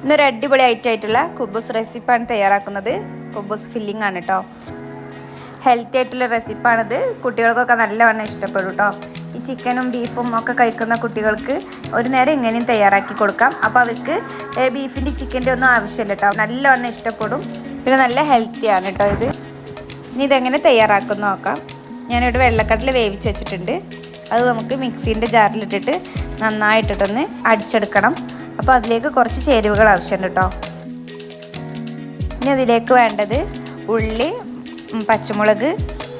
ഇന്നൊരു അടിപൊളി ആയിട്ടുള്ള കുബൂസ് റെസിപ്പിയാണ് തയ്യാറാക്കുന്നത്. കുബൂസ് ഫില്ലിംഗ് ആണ് കേട്ടോ. ഹെൽത്തി ആയിട്ടുള്ള റെസിപ്പാണിത്. കുട്ടികൾക്കൊക്കെ നല്ലവണ്ണം ഇഷ്ടപ്പെടും കേട്ടോ. ഈ ചിക്കനും ബീഫും ഒക്കെ കഴിക്കുന്ന കുട്ടികൾക്ക് ഒരു നേരം ഇങ്ങനെയും തയ്യാറാക്കി കൊടുക്കാം. അപ്പോൾ അവർക്ക് ബീഫിൻ്റെ ചിക്കൻ്റെ ഒന്നും ആവശ്യമില്ല കേട്ടോ. നല്ലവണ്ണം ഇഷ്ടപ്പെടും. പിന്നെ നല്ല ഹെൽത്തിയാണ് കേട്ടോ ഇത്. ഇനി ഇതെങ്ങനെ തയ്യാറാക്കുന്ന നോക്കാം. ഞാനിവിടെ വെള്ളക്കടല വേവിച്ച് വെച്ചിട്ടുണ്ട്. അത് നമുക്ക് മിക്സീൻ്റെ ജാറിലിട്ടിട്ട് നന്നായിട്ടിട്ടൊന്ന് അടിച്ചെടുക്കണം. അപ്പോൾ അതിലേക്ക് കുറച്ച് ചേരുവകൾ ആവശ്യമുണ്ട് കേട്ടോ. ഇനി അതിലേക്ക് വേണ്ടത് ഉള്ളി, പച്ചമുളക്,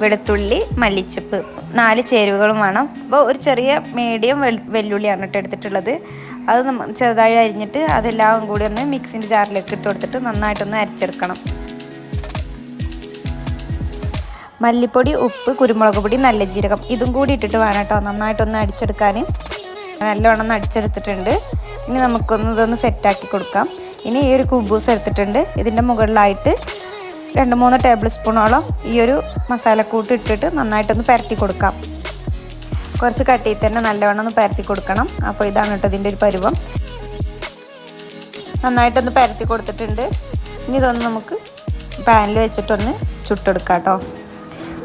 വെളുത്തുള്ളി, മല്ലിച്ചപ്പ്, 4 ചേരുവകളും വേണം. അപ്പോൾ ഒരു ചെറിയ മീഡിയം വെല്ലുള്ളിയാണ് കേട്ടോ എടുത്തിട്ടുള്ളത്. അത് ചെറുതായി അരിഞ്ഞിട്ട് അതെല്ലാം കൂടി ഒന്ന് മിക്സിൻ്റെ ജാറിലേക്ക് ഇട്ട് കൊടുത്തിട്ട് നന്നായിട്ടൊന്ന് അരച്ചെടുക്കണം. മല്ലിപ്പൊടി, ഉപ്പ്, കുരുമുളക് പൊടി, നല്ല ജീരകം ഇതും കൂടി ഇട്ടിട്ട് വേണം കേട്ടോ നന്നായിട്ടൊന്ന് അടിച്ചെടുക്കാൻ. നല്ലവണ്ണം ഒന്ന് അടിച്ചെടുത്തിട്ടുണ്ട്. ഇനി ഇതൊന്ന് സെറ്റാക്കി കൊടുക്കാം. ഇനി ഈ ഒരു കുബൂസ് എടുത്തിട്ടുണ്ട്. ഇതിൻ്റെ മുകളിലായിട്ട് 2-3 ടേബിൾ സ്പൂണോളം ഈ ഒരു മസാലക്കൂട്ട് ഇട്ടിട്ട് നന്നായിട്ടൊന്ന് പരത്തി കൊടുക്കാം. കുറച്ച് കട്ടിയിൽ തന്നെ നല്ലവണ്ണം ഒന്ന് പരത്തി കൊടുക്കണം. അപ്പോൾ ഇതാണ് കേട്ടോ ഇതിൻ്റെ ഒരു പരുവം. നന്നായിട്ടൊന്ന് പരത്തി കൊടുത്തിട്ടുണ്ട്. ഇനി ഇതൊന്ന് നമുക്ക് പാനിൽ വെച്ചിട്ടൊന്ന് ചുട്ടെടുക്കാം കേട്ടോ.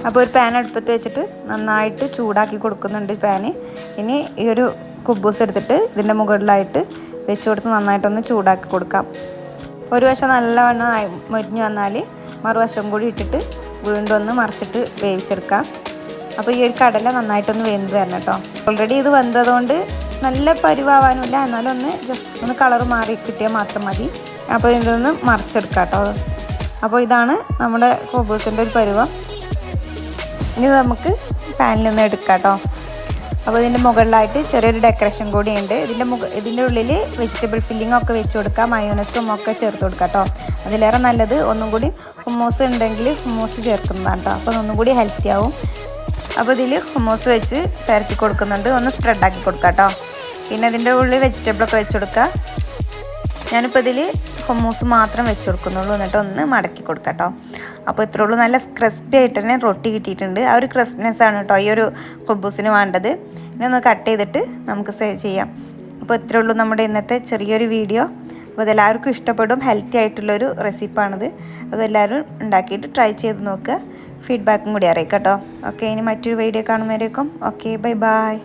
അപ്പോൾ ഒരു പാൻ അടുപ്പത്ത് വെച്ചിട്ട് നന്നായിട്ട് ചൂടാക്കി കൊടുക്കുന്നുണ്ട് പാന്. ഇനി ഈ ഒരു കുബൂസ് എടുത്തിട്ട് ഇതിൻ്റെ മുകളിലായിട്ട് വെച്ച് കൊടുത്ത് നന്നായിട്ടൊന്ന് ചൂടാക്കി കൊടുക്കാം. ഒരു വശം നല്ലവണ്ണം മൊരിഞ്ഞ് വന്നാൽ മറുവശം കൂടി ഇട്ടിട്ട് വീണ്ടും ഒന്ന് മറിച്ചിട്ട് വേവിച്ചെടുക്കാം. അപ്പോൾ ഈ ഒരു കടല നന്നായിട്ടൊന്ന് വെന്ത് വരണം കേട്ടോ. ഓൾറെഡി ഇത് വെന്തതുകൊണ്ട് നല്ല പരുവാവാനുമില്ല, എന്നാലും ഒന്ന് കളറ് മാറി കിട്ടിയാൽ മാത്രം മതി. അപ്പോൾ ഇതൊന്ന് മറിച്ചെടുക്കാം കേട്ടോ. അപ്പോൾ ഇതാണ് നമ്മുടെ കുബൂസിൻ്റെ ഒരു പരുവം. ഇനി നമുക്ക് പാനിൽ നിന്ന് എടുക്കാം കേട്ടോ. അപ്പോൾ ഇതിൻ്റെ മുകളിലായിട്ട് ചെറിയൊരു ഡെക്കറേഷൻ കൂടി ഉണ്ട്. ഇതിൻ്റെ ഉള്ളിൽ വെജിറ്റബിൾ ഫില്ലിംഗ് ഒക്കെ വെച്ച് കൊടുക്കാം. മയോനസും ഒക്കെ ചേർത്ത് കൊടുക്കാം കേട്ടോ. അതിലേറെ നല്ലത് ഒന്നും കൂടി ഹുമ്മൂസ് ഉണ്ടെങ്കിൽ ഹുമ്മൂസ് ചേർക്കുന്നതാണ് കേട്ടോ. അപ്പോൾ ഒന്നും കൂടി ഹെൽത്തി ആവും. അപ്പോൾ ഇതിൽ ഹുമ്മൂസ് വെച്ച് പരത്തി കൊടുക്കുന്നുണ്ട്. ഒന്ന് സ്പ്രെഡാക്കി കൊടുക്കാം കേട്ടോ. പിന്നെ ഇതിൻ്റെ ഉള്ളിൽ വെജിറ്റബിളൊക്കെ വെച്ച് കൊടുക്കുക. ഞാനിപ്പോൾ ഇതിൽ ഹുമ്മൂസ് മാത്രം വെച്ച് കൊടുക്കുന്നുള്ളൂ. എന്നിട്ട് ഒന്ന് മടക്കി കൊടുക്കാം കേട്ടോ. അപ്പോൾ ഇത്രേ ഉള്ളൂ. നല്ല ക്രിസ്പി ആയിട്ട് തന്നെ റൊട്ടി കിട്ടിയിട്ടുണ്ട്. ആ ഒരു ക്രിസ്പിനെസ് ആണ് കേട്ടോ ഈ ഒരു കുബൂസിന് വേണ്ടത്. ഇനി ഒന്ന് കട്ട് ചെയ്തിട്ട് നമുക്ക് ചെയ്യാം. അപ്പോൾ ഇത്രേ ഉള്ളൂ നമ്മുടെ ഇന്നത്തെ ചെറിയൊരു വീഡിയോ. അപ്പോൾ ഇതെല്ലാവർക്കും ഇഷ്ടപ്പെടും. ഹെൽത്തി ആയിട്ടുള്ളൊരു റെസിപ്പാണിത്. അതെല്ലാവരും ഉണ്ടാക്കിയിട്ട് ട്രൈ ചെയ്ത് നോക്കുക. ഫീഡ്ബാക്കും കൂടി അറിയിക്കാം കേട്ടോ. ഓക്കെ, ഇനി മറ്റൊരു വീഡിയോ കാണുന്നവരേക്കും ഓക്കെ, ബൈ ബൈ.